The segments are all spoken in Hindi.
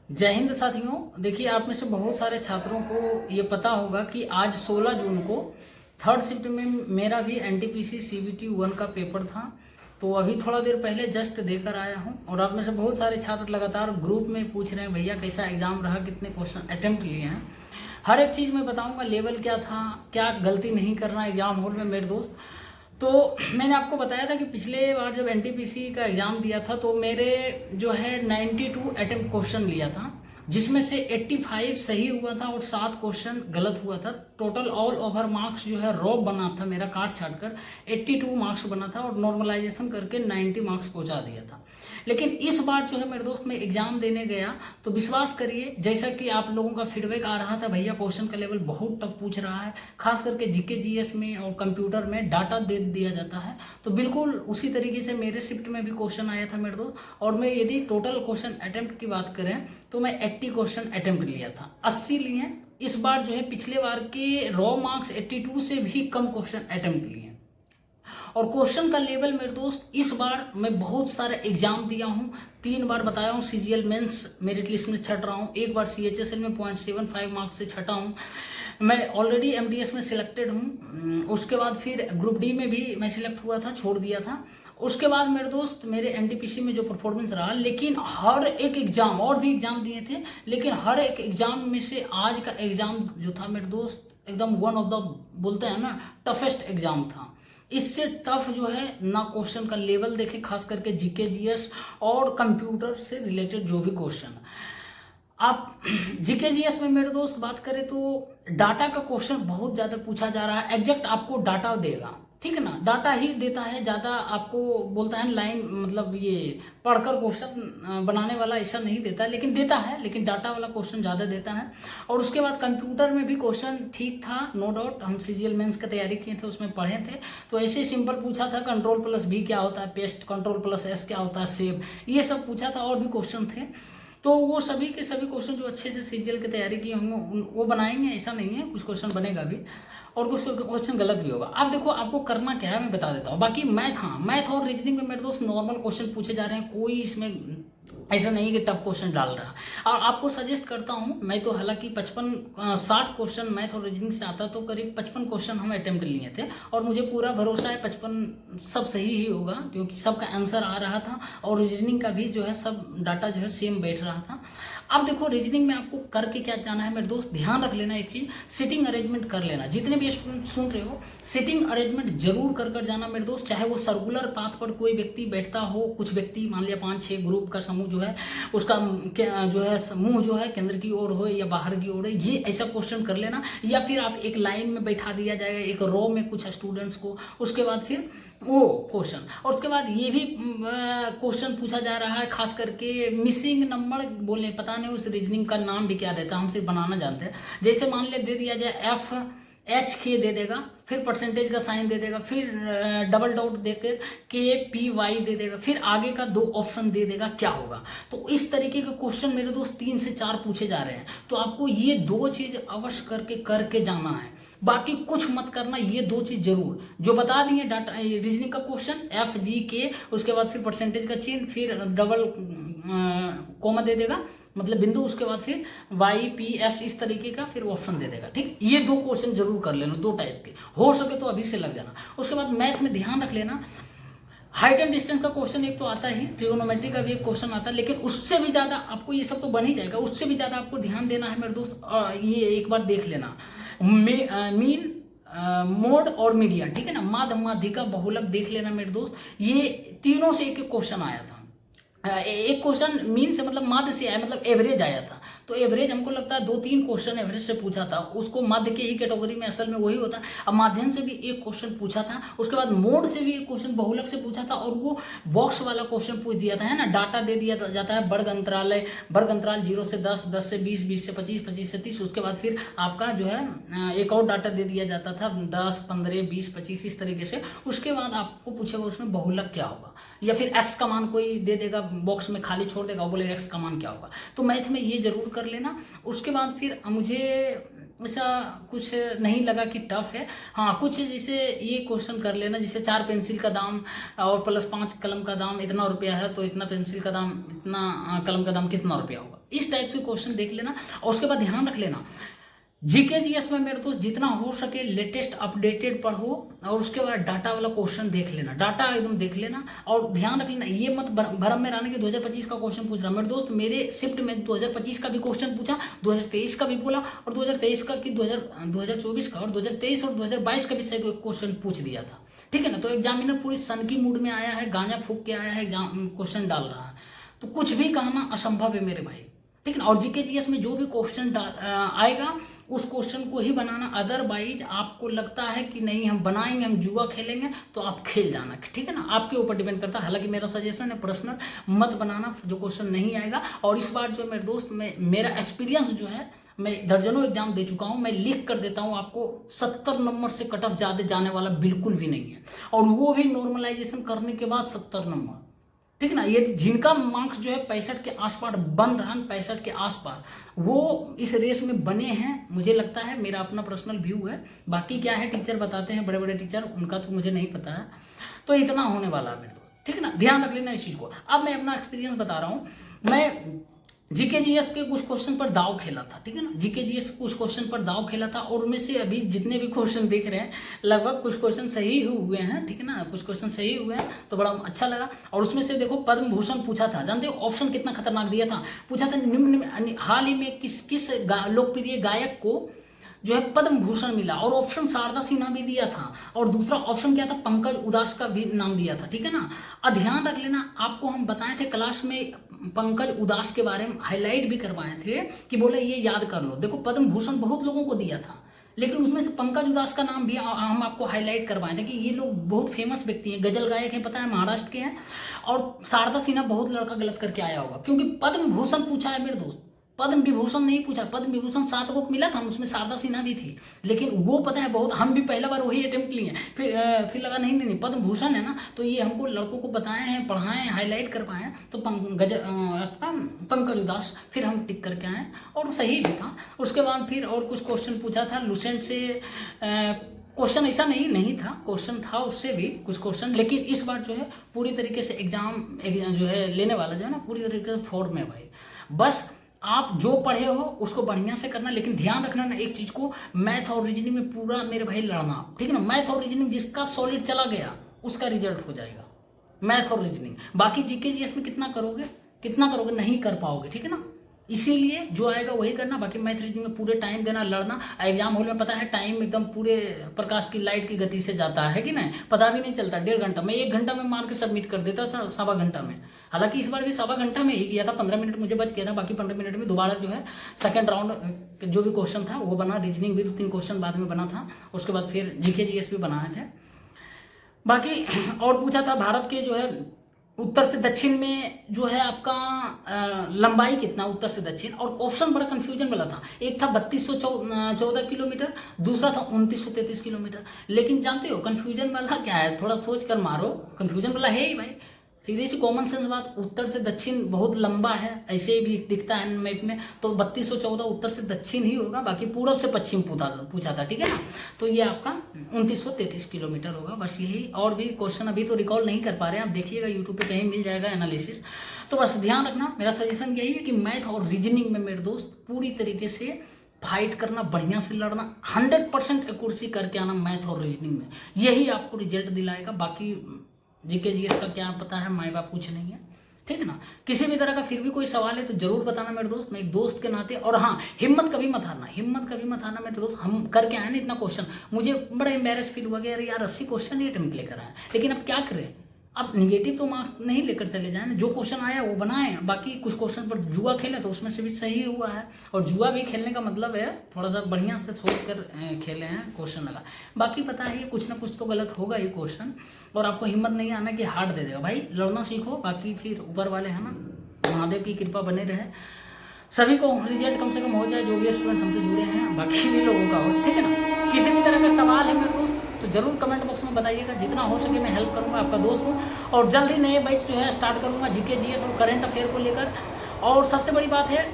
जय हिंद साथियों। देखिए, आप में से बहुत सारे छात्रों को ये पता होगा कि आज 16 जून को थर्ड शिफ्ट में मेरा भी एनटीपीसी सीबीटी 1 का पेपर था। तो अभी थोड़ा देर पहले जस्ट देकर आया हूँ और आप में से बहुत सारे छात्र लगातार ग्रुप में पूछ रहे हैं, भैया कैसा एग्ज़ाम रहा, कितने क्वेश्चन अटेम्प्ट लिए हैं। हर एक चीज़ मैं बताऊँगा, लेवल क्या था, क्या गलती नहीं करना एग्ज़ाम हॉल में मेरे दोस्त। तो मैंने आपको बताया था कि पिछले बार जब एनटीपीसी का एग्ज़ाम दिया था तो मेरे जो है 92 अटेम्प्ट क्वेश्चन लिया था, जिसमें से 85 सही हुआ था और 7 क्वेश्चन गलत हुआ था। टोटल ऑल ओवर मार्क्स जो है रॉ बना था मेरा, काट छाट कर 82 मार्क्स बना था और नॉर्मलाइजेशन करके 90 मार्क्स पहुंचा दिया था। लेकिन इस बार जो है मेरे दोस्त, मैं एग्जाम देने गया तो विश्वास करिए, जैसा कि आप लोगों का फीडबैक आ रहा था, भैया क्वेश्चन का लेवल बहुत टफ पूछ रहा है, खास करके जीके जीएस में और कंप्यूटर में डाटा दे दिया जाता है। तो बिल्कुल उसी तरीके से मेरे शिफ्ट में भी क्वेश्चन आया था मेरे दोस्त। और मैं यदि टोटल क्वेश्चन अटेम्प्ट की बात करें तो मैं 80 क्वेश्चन अटेम्प्ट लिया था, 80 लिए। इस बार जो है पिछले बार के रॉ मार्क्स 82 से भी कम क्वेश्चन अटेम्प्ट लिए। और क्वेश्चन का लेवल मेरे दोस्त, इस बार मैं बहुत सारे एग्जाम दिया हूँ, 3 बार बताया हूँ सीजीएल मेंस मेरिट लिस्ट में छट रहा हूँ, 1 बार सीएचएसएल में 0.75 मार्क्स से छटा हूँ। मैं ऑलरेडी एमडीएस में सिलेक्टेड हूँ। उसके बाद फिर ग्रुप डी में भी मैं सिलेक्ट हुआ था, छोड़ दिया था। उसके बाद मेरे दोस्त मेरे एनटीपीसी में जो परफॉर्मेंस रहा, लेकिन हर एक एग्जाम, और भी एग्जाम दिए थे, लेकिन हर एक एग्जाम में से आज का एग्जाम जो था मेरे दोस्त, एकदम वन ऑफ द, बोलते हैं ना, टफेस्ट एग्जाम था। इससे टफ जो है ना क्वेश्चन का लेवल देखे, खास करके जीके जीएस और कंप्यूटर से रिलेटेड जो भी क्वेश्चन आप जीके जीएस में मेरे दोस्त बात करें तो डाटा का क्वेश्चन बहुत ज़्यादा पूछा जा रहा है। एग्जैक्ट आपको डाटा देगा, ठीक है ना, डाटा ही देता है, ज़्यादा आपको बोलता है लाइन, मतलब ये पढ़कर क्वेश्चन बनाने वाला ऐसा नहीं देता, लेकिन देता है, लेकिन डाटा वाला क्वेश्चन ज़्यादा देता है। और उसके बाद कंप्यूटर में भी क्वेश्चन ठीक था, नो डाउट। हम सीजीएल मेंस की तैयारी किए थे, उसमें पढ़े थे, तो ऐसे सिंपल पूछा था, कंट्रोल प्लस बी क्या होता है, पेस्ट, कंट्रोल प्लस एस क्या होता है, सेव, ये सब पूछा था। और भी क्वेश्चन थे, तो वो सभी के सभी क्वेश्चन जो अच्छे से सीजीएल की तैयारी की होंगे वो बनाएंगे, ऐसा नहीं है, कुछ क्वेश्चन बनेगा भी और कुछ क्वेश्चन गलत भी होगा। अब देखो, आपको करना क्या है मैं बता देता हूँ। बाकी मैथ, हाँ, मैथ और रीजनिंग में मेरे दोस्त नॉर्मल क्वेश्चन पूछे जा रहे हैं, कोई इसमें ऐसा नहीं कि टफ क्वेश्चन डाल रहा है। और आपको सजेस्ट करता हूँ, मैं तो हालांकि 60 क्वेश्चन मैथ और रीजनिंग से आता, तो करीब 55 क्वेश्चन हम अटेम्प्ट लिए थे और मुझे पूरा भरोसा है 55 सब सही ही होगा, क्योंकि सबका आंसर आ रहा था और रीजनिंग का भी जो है सब डाटा जो है सेम बैठ रहा था। अब देखो, रीजनिंग में आपको करके क्या जाना है मेरे दोस्त, ध्यान रख लेना एक चीज, सिटिंग अरेंजमेंट कर लेना। जितने भी स्टूडेंट सुन रहे हो, सिटिंग अरेंजमेंट जरूर कर जाना मेरे दोस्त। चाहे वो सर्कुलर पाथ पर कोई व्यक्ति बैठता हो, कुछ व्यक्ति मान लिया 5-6 ग्रुप का समूह जो है, उसका जो है समूह जो है केंद्र की ओर हो या बाहर की ओर है, ये ऐसा क्वेश्चन कर लेना। या फिर आप एक लाइन में बैठा दिया जाएगा, एक रो में कुछ स्टूडेंट्स को, उसके बाद फिर वो क्वेश्चन। और उसके बाद ये भी क्वेश्चन पूछा जा रहा है, खास करके मिसिंग नंबर बोले, पता नहीं उस रीजनिंग का नाम भी क्या देता है, हम सिर्फ बनाना जानते हैं। जैसे मान ले दे दिया जाए एफ एच के दे देगा, फिर परसेंटेज का साइन दे देगा, फिर डबल डॉट देकर के पी वाई दे देगा, फिर आगे का 2 ऑप्शन दे देगा, क्या होगा। तो इस तरीके के क्वेश्चन मेरे दोस्त 3 से 4 पूछे जा रहे हैं, तो आपको ये 2 चीज अवश्य करके जाना है। बाकी कुछ मत करना, ये 2 चीज जरूर जो बता दिए। डाटा रीजनिंग का क्वेश्चन एफ जी के, उसके बाद फिर परसेंटेज का चिन्ह, फिर डबल कॉमा दे देगा, मतलब बिंदु, उसके बाद फिर वाई पी एस, इस तरीके का फिर ऑप्शन दे देगा, ठीक। ये 2 क्वेश्चन जरूर कर लेना, 2 टाइप के, हो सके तो अभी से लग जाना। उसके बाद मैथ में ध्यान रख लेना, हाइट एंड डिस्टेंस का क्वेश्चन एक तो आता ही, ट्रिगोनोमेट्री का भी एक क्वेश्चन आता है, लेकिन उससे भी ज्यादा आपको, ये सब तो बन ही जाएगा, उससे भी ज्यादा आपको ध्यान देना है मेरे दोस्त। ये एक बार देख लेना, मीन, मोड और मीडियन, ठीक है ना, माध्य, माध्यिका, बहुलक देख लेना मेरे दोस्त। ये तीनों से एक क्वेश्चन आया था। एक क्वेश्चन मीन से मतलब माध्य से आया, मतलब एवरेज आया था, तो एवरेज हमको लगता है 2-3 क्वेश्चन एवरेज से पूछा था, उसको माध्य के ही कैटेगरी में असल में वही होता है। अब माध्यम से भी एक क्वेश्चन पूछा था, उसके बाद मोड से भी एक क्वेश्चन बहुलक से पूछा था, और वो बॉक्स वाला क्वेश्चन पूछ दिया था, है ना, डाटा दे दिया जाता है, वर्ग अंतराल 0 से 10, 10 से 20, 20 से 25, 25 से 30, उसके बाद फिर आपका जो है एक और डाटा दे दिया जाता था, 10, 15, 20, 25, इस तरीके से। उसके बाद आपको पूछेगा उसमें बहुलक क्या होगा। या फिर एक्स का मान कोई दे देगा, बॉक्स में खाली छोड़ देगा, वो बोलेगा एक्स का मान क्या होगा। तो मैथ में ये जरूर कर लेना। उसके बाद फिर मुझे ऐसा कुछ नहीं लगा कि टफ है। हाँ, कुछ जैसे ये क्वेश्चन कर लेना, जैसे 4 पेंसिल का दाम और प्लस 5 कलम का दाम इतना रुपया है, तो इतना पेंसिल का दाम, इतना कलम का दाम कितना रुपया होगा, इस टाइप के क्वेश्चन देख लेना। और उसके बाद ध्यान रख लेना, जीके जीएस में मेरे दोस्त जितना हो सके लेटेस्ट अपडेटेड पढ़ो, और उसके बाद डाटा वाला क्वेश्चन देख लेना, डाटा एकदम देख लेना। और ध्यान रख लेना, ये मत भरम में रहने के 2025 का क्वेश्चन पूछ रहा मेरे दोस्त। मेरे शिफ्ट में 2025 का भी क्वेश्चन पूछा, 2023 का भी बोला, और 2023 का कि 2024 का, और 2023 और 2022 का भी सही क्वेश्चन पूछ दिया था, ठीक है ना। तो एग्जामिनर पूरी सन की मूड में आया है, गांजा फूक के आया है, एग्जाम क्वेश्चन डाल रहा है, तो कुछ भी कहना असंभव है मेरे भाई, ठीक है ना। और जीके जीएस में जो भी क्वेश्चन आएगा उस क्वेश्चन को ही बनाना, अदरवाइज आपको लगता है कि नहीं हम बनाएंगे, हम जुआ खेलेंगे, तो आप खेल जाना, ठीक है ना। आपके ऊपर डिपेंड करता है। हालांकि मेरा सजेशन है पर्सनल मत बनाना जो क्वेश्चन नहीं आएगा। और इस बार जो मेरे दोस्त मेरा एक्सपीरियंस जो है, मैं दर्जनों एग्जाम दे चुका हूं, मैं लिख कर देता हूं आपको, 70 नंबर से कट ऑफ ज्यादा जाने वाला बिल्कुल भी नहीं है, और वो भी नॉर्मलाइजेशन करने के बाद 70 नंबर, ठीक है ना। ये जिनका मार्क्स जो है 65 के आसपास बन रहा है, 65 के आसपास, वो इस रेस में बने हैं, मुझे लगता है, मेरा अपना पर्सनल व्यू है। बाकी क्या है टीचर बताते हैं, बड़े बड़े टीचर, उनका तो मुझे नहीं पता है। तो इतना होने वाला है मेरे दोस्त, ठीक है ना, ध्यान रख लेना इस चीज को। अब मैं अपना एक्सपीरियंस बता रहा हूँ। मैं जीके जीएस के कुछ क्वेश्चन पर दाव खेला था, ठीक है ना, जीके जीएस के कुछ क्वेश्चन पर दाव खेला था, और उनमें से अभी जितने भी क्वेश्चन दिख रहे हैं लगभग कुछ क्वेश्चन सही हुए हैं, ठीक है ना, कुछ क्वेश्चन सही हुए हैं, तो बड़ा अच्छा लगा। और उसमें से देखो पद्म भूषण पूछा था, जानते हो ऑप्शन कितना खतरनाक दिया था, पूछा था निम्न में हाल ही में किस लोकप्रिय गायक को जो है पद्म भूषण मिला, और ऑप्शन शारदा सिन्हा भी दिया था, और दूसरा ऑप्शन क्या था, पंकज उदास का भी नाम दिया था, ठीक है ना। ध्यान रख लेना, आपको हम बताए थे क्लास में, पंकज उदास के बारे में हाईलाइट भी करवाए थे कि बोले ये याद कर लो। देखो पद्म भूषण बहुत लोगों को दिया था, लेकिन उसमें से पंकज उदास का नाम भी हम आपको हाईलाइट करवाए थे कि ये लोग बहुत फेमस व्यक्ति हैं, गजल गायक हैं, पता है महाराष्ट्र के हैं। और शारदा सिन्हा बहुत लड़का गलत करके आया होगा, क्योंकि पद्म भूषण पूछा है मेरे दोस्त, पद्म विभूषण नहीं पूछा। पद्म विभूषण 7 को मिला था, उसमें शारदा सिन्हा भी थी, लेकिन वो पता है बहुत, हम भी पहला बार वही अटेम्प्ट लिए, फिर लगा नहीं पद्म भूषण है ना, तो ये हमको लड़कों को बताए हैं, पढ़ाए हैं, हाईलाइट कर पाए हैं, तो पंकज उदास फिर हम टिक करके आए, और सही भी था। उसके बाद फिर और कुछ क्वेश्चन पूछा था लुसेंट से, क्वेश्चन ऐसा नहीं था, क्वेश्चन था उससे भी कुछ क्वेश्चन, लेकिन इस बार जो है पूरी तरीके से एग्जाम जो है लेने वाला जो है ना, पूरी तरीके से फॉर्म में भाई। बस आप जो पढ़े हो उसको बढ़िया से करना, लेकिन ध्यान रखना ना एक चीज को, मैथ और रीजनिंग में पूरा मेरे भाई लड़ना, ठीक है ना। मैथ और रीजनिंग जिसका सॉलिड चला गया उसका रिजल्ट हो जाएगा, मैथ और रीजनिंग। बाकी जीके जीएस में कितना करोगे नहीं कर पाओगे, ठीक है ना। इसीलिए जो आएगा वही करना, बाकी मैथ रीजनिंग में पूरे टाइम देना, लड़ना। एग्जाम हॉल में पता है टाइम एकदम पूरे प्रकाश की लाइट की गति से जाता है कि नहीं, पता भी नहीं चलता। 1.5 घंटा में, 1 घंटा में मार के सबमिट कर देता था, 1.25 घंटा में। हालांकि इस बार भी 1.25 घंटा में ही किया था, 15 मिनट मुझे बच गया था, बाकी 15 मिनट में दोबारा जो है सेकेंड राउंड जो भी क्वेश्चन था वो बना, रीजनिंग भी 2-3 क्वेश्चन बाद में बना था, उसके बाद फिर जीके जीएस भी बनाए थे। बाकी और पूछा था भारत के जो है उत्तर से दक्षिण में जो है आपका लंबाई कितना, उत्तर से दक्षिण, और ऑप्शन बड़ा कंफ्यूजन वाला था। एक था 3214 किलोमीटर, दूसरा था 2933 किलोमीटर। लेकिन जानते हो कंफ्यूजन वाला क्या है, थोड़ा सोच कर मारो, कंफ्यूजन वाला है ही भाई, सीधी सी कॉमन सेंस बात। उत्तर से दक्षिण बहुत लंबा है, ऐसे भी दिखता है मैप में, तो 3214 उत्तर से दक्षिण ही होगा, बाकी पूरब से पश्चिम पूछा था, ठीक है ना। तो ये आपका 2933 किलोमीटर होगा, बस यही। और भी क्वेश्चन अभी तो रिकॉल नहीं कर पा रहे हैं, आप देखिएगा यूट्यूब पे कहीं मिल जाएगा एनालिसिस। तो बस ध्यान रखना, मेरा सजेशन यही है कि मैथ और रीजनिंग में मेरे दोस्त पूरी तरीके से फाइट करना, बढ़िया से लड़ना, 100% एक्यूरेसी करके आना मैथ और रीजनिंग में, यही आपको रिजल्ट दिलाएगा। बाकी जीके जीएस का क्या पता है, माए बाप कुछ नहीं है, ठीक है ना। किसी भी तरह का फिर भी कोई सवाल है तो जरूर बताना मेरे दोस्त, मैं एक दोस्त के नाते। और हाँ, हिम्मत कभी मत हारना मेरे दोस्त। हम करके आए ना इतना क्वेश्चन, मुझे बड़ा एम्बेरस फील हुआ कि यार 80 क्वेश्चन ही अटेम्प्ट लेकर आए, लेकिन अब क्या करें, अब निगेटिव तो मार्क नहीं लेकर चले जाए ना, जो क्वेश्चन आया वो बनाए। बाकी कुछ क्वेश्चन पर जुआ खेले तो उसमें से भी सही हुआ है, और जुआ भी खेलने का मतलब है थोड़ा सा बढ़िया से सोच कर खेले हैं, क्वेश्चन लगा। बाकी पता है कुछ ना कुछ तो गलत होगा ये क्वेश्चन, और आपको हिम्मत नहीं आना कि हार्ड दे देगा भाई, लड़ना सीखो। बाकी फिर ऊपर वाले है ना, महादेव की कृपा बने रहे, सभी को रिजल्ट कम से कम हो जाए, जो भी स्टूडेंट्स हमसे जुड़े हैं, बाकी भी लोगों का हो, ठीक है ना। किसी भी तरह का सवाल है मेरे दोस्त तो जरूर कमेंट बॉक्स में बताइएगा। जितना हो सके मैं हेल्प करूँगा, आपका दोस्त हूँ। और जल्द ही नए बैच जो है स्टार्ट करूँगा जीके जीएस और करंट अफेयर को लेकर। और सबसे बड़ी बात है,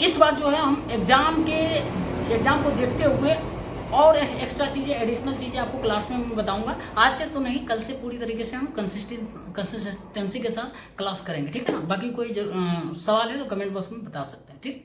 इस बार जो है हम एग्ज़ाम को देखते हुए और एक्स्ट्रा चीज़ें, एडिशनल चीज़ें आपको क्लास में मैं बताऊंगा। आज से तो नहीं, कल से पूरी तरीके से हम कंसिस्टेंसी के साथ क्लास करेंगे, ठीक है ना। बाकी कोई सवाल है तो कमेंट बॉक्स में बता सकते हैं, ठीक।